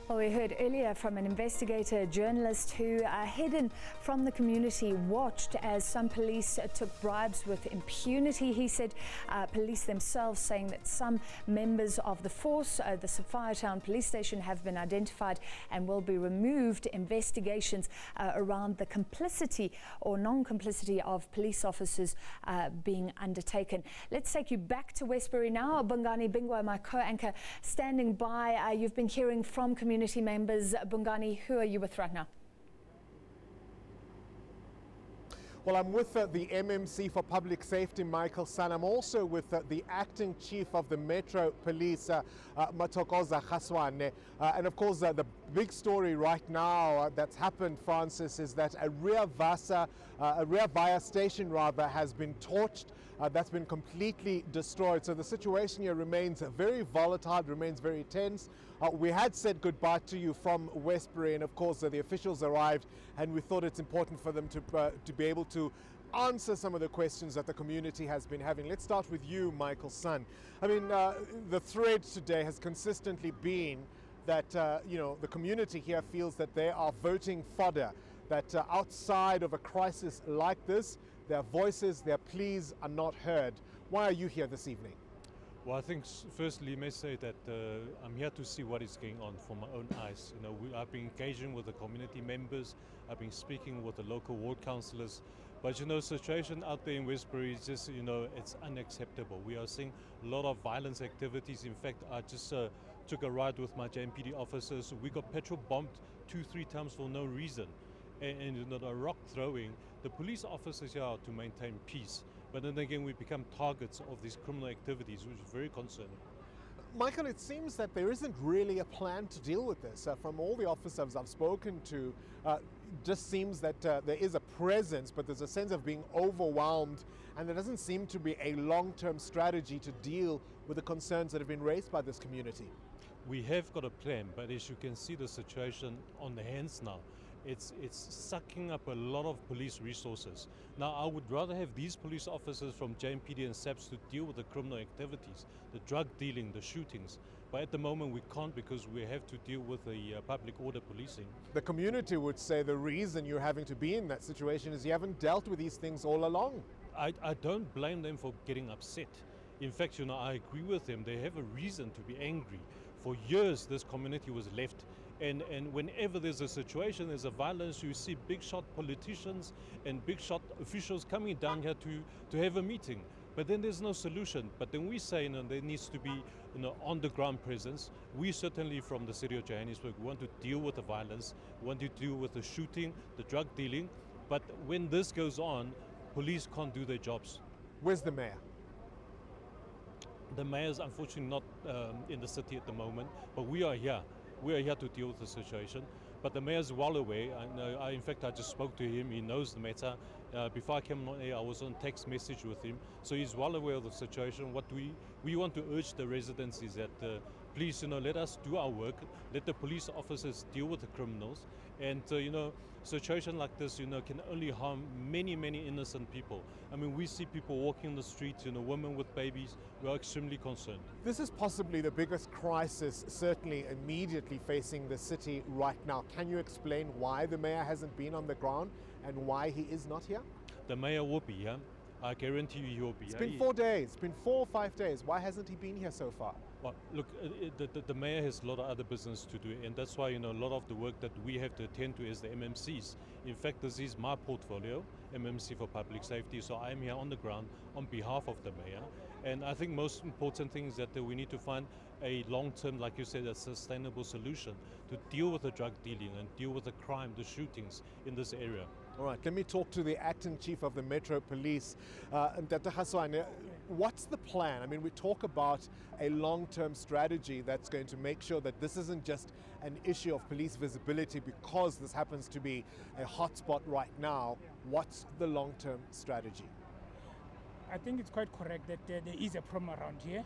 Well, we heard earlier from an investigator, a journalist who hidden from the community, watched as some police took bribes with impunity. He said police themselves saying that some members of the force, the Sapphire Town police station, have been identified and will be removed. Investigations around the complicity or non-complicity of police officers being undertaken. Let's take you back to Westbury now. Bongani Bingwa, my co-anchor, standing by. You've been hearing from community members. Bongani, who are you with right now? Well, I'm with the MMC for Public Safety, Michael San. I'm also with the acting chief of the Metro Police, Matokoza Khaswane. And of course, the big story right now that's happened, Francis, is that a rear via station rather has been torched. That's been completely destroyed. So the situation here remains very volatile, remains very tense. We had said goodbye to you from Westbury, and of course the officials arrived, and we thought it's important for them to be able to answer some of the questions that the community has been having. Let's start with you, Michael San. I mean, the thread today has consistently been that the community here feels that they are voting fodder, that outside of a crisis like this, their voices, their pleas are not heard. Why are you here this evening? Well, I think firstly, I may say that I'm here to see what is going on from my own eyes. I've been engaging with the community members, I've been speaking with the local ward councillors, but situation out there in Westbury is just, it's unacceptable. We are seeing a lot of violence activities. In fact, I just took a ride with my JMPD officers. We got petrol bombed 2-3 times for no reason. And a rock throwing. The police officers here are to maintain peace, but then again we become targets of these criminal activities, which is very concerning. Michael, it seems that there isn't really a plan to deal with this. From all the officers I've spoken to, just seems that there is a presence, but there's a sense of being overwhelmed, and there doesn't seem to be a long-term strategy to deal with the concerns that have been raised by this community. We have got a plan, but as you can see the situation on the hands now, it's sucking up a lot of police resources. Now, I would rather have these police officers from JMPD and SABC to deal with the criminal activities, the drug dealing, the shootings. But at the moment we can't, because we have to deal with the public order policing. The community would say the reason you're having to be in that situation is you haven't dealt with these things all along. I don't blame them for getting upset. In fact, I agree with them. They have a reason to be angry. For years, this community was left. And whenever there's a situation, there's a violence, you see big shot politicians and big shot officials coming down here to have a meeting. But then there's no solution. But then we say there needs to be on the ground presence. We certainly from the city of Johannesburg want to deal with the violence, want to deal with the shooting, the drug dealing. But when this goes on, police can't do their jobs. Where's the mayor? The mayor is unfortunately not in the city at the moment, but we are here. We are here to deal with the situation, but the mayor is well aware. In fact, I just spoke to him. He knows the matter. Before I came on air, I was on text message with him, so he's well aware of the situation. What we want to urge the residents is that please, let us do our work. Let the police officers deal with the criminals, and situation like this, can only harm many innocent people. I mean, we see people walking in the streets, women with babies. We are extremely concerned. This is possibly the biggest crisis, certainly immediately facing the city right now. Can you explain why the mayor hasn't been on the ground and why he is not here? The mayor will be here. I guarantee you he will be. It's been 4 days. It's been 4 or 5 days. Why hasn't he been here so far? Well, look, the mayor has a lot of other business to do, and that's why a lot of the work that we have to attend to is the MMCs. In fact, this is my portfolio, MMC for Public Safety, so I'm here on the ground on behalf of the mayor. And I think most important thing is that we need to find a long-term, like you said, a sustainable solution to deal with the drug dealing and deal with the crime, the shootings in this area. All right, let me talk to the acting chief of the Metro Police, Dr. Khaswane. What's the plan? I mean, we talk about a long-term strategy that's going to make sure that this isn't just an issue of police visibility because this happens to be a hotspot right now. What's the long-term strategy? I think it's quite correct that there is a problem around here,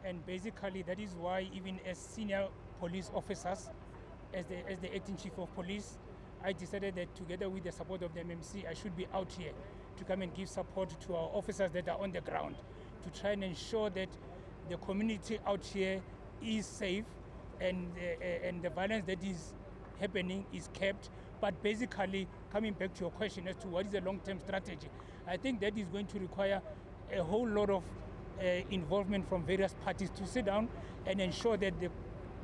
and basically that is why even as senior police officers, as the acting chief of police, I decided that together with the support of the MMC, I should be out here to come and give support to our officers that are on the ground, to try and ensure that the community out here is safe, and the violence that is happening is kept. But basically, coming back to your question as to what is the long-term strategy, I think that is going to require a whole lot of involvement from various parties to sit down and ensure that the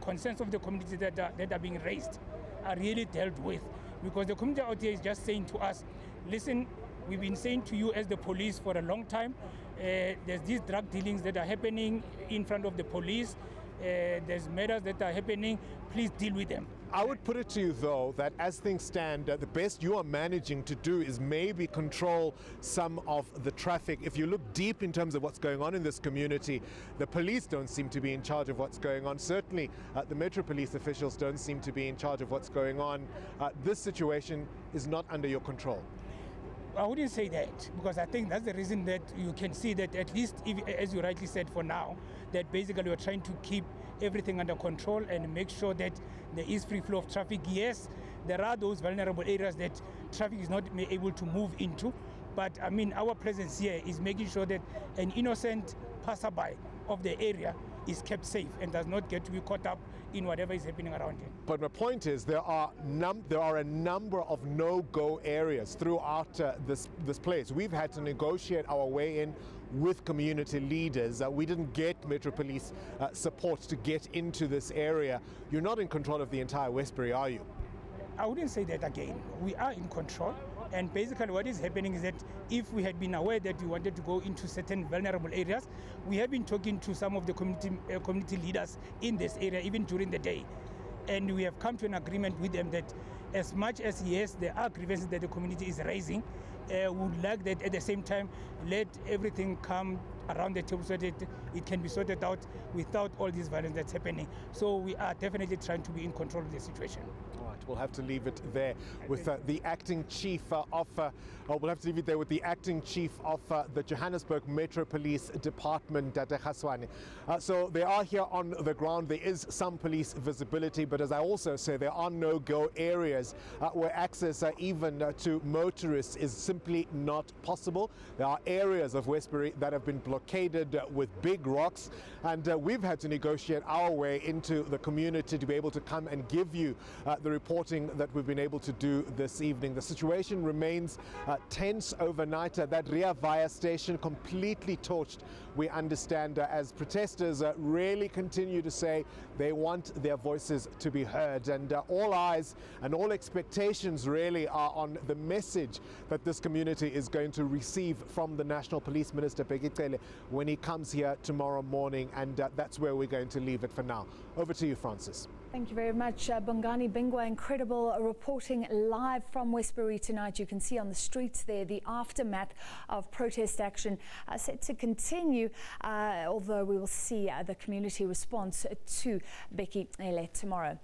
concerns of the community that are being raised are really dealt with. Because the community out here is just saying to us, listen, we've been saying to you as the police for a long time, there's these drug dealings that are happening in front of the police, there's matters that are happening, please deal with them. I would put it to you, though, that as things stand, the best you are managing to do is maybe control some of the traffic. If you look deep in terms of what's going on in this community, the police don't seem to be in charge of what's going on. Certainly, the Metro Police officials don't seem to be in charge of what's going on. This situation is not under your control. I wouldn't say that, because I think that's the reason that you can see that, at least, if, as you rightly said, for now, that basically we're trying to keep everything under control and make sure that there is free flow of traffic. Yes, there are those vulnerable areas that traffic is not able to move into, but I mean, our presence here is making sure that an innocent passerby of the area is kept safe and does not get to be caught up in whatever is happening around him. But my point is, there are a number of no-go areas throughout this place. We've had to negotiate our way in with community leaders. We didn't get Metro Police support to get into this area. You're not in control of the entire Westbury, are you? I wouldn't say that again. We are in control. And basically what is happening is that if we had been aware that we wanted to go into certain vulnerable areas, we have been talking to some of the community leaders in this area, even during the day. And we have come to an agreement with them that as much as, yes, there are grievances that the community is raising, we would like that at the same time let everything come around the table so that it can be sorted out without all this violence that's happening. So we are definitely trying to be in control of the situation. All right, we'll have to leave it there with the acting chief of the Johannesburg Metro Police Department, Data Khaswane. So they are here on the ground. There is some police visibility, but as I also say, there are no-go areas where access even to motorists is simply not possible. There are areas of Westbury that have been blockaded with big rocks, and we've had to negotiate our way into the community to be able to come and give you the reporting that we've been able to do this evening. The situation remains tense overnight. That Ria Vaya station completely torched, we understand, as protesters really continue to say they want their voices to be heard, and all eyes and all expectations really are on the message that this community is going to receive from the National Police Minister Bekicele when he comes here tomorrow morning, and that's where we're going to leave it for now. Over to you, Francis. Thank you very much, Bongani Bingwa. Incredible reporting live from Westbury tonight. You can see on the streets there the aftermath of protest action set to continue, although we will see the community response to Bekicele tomorrow.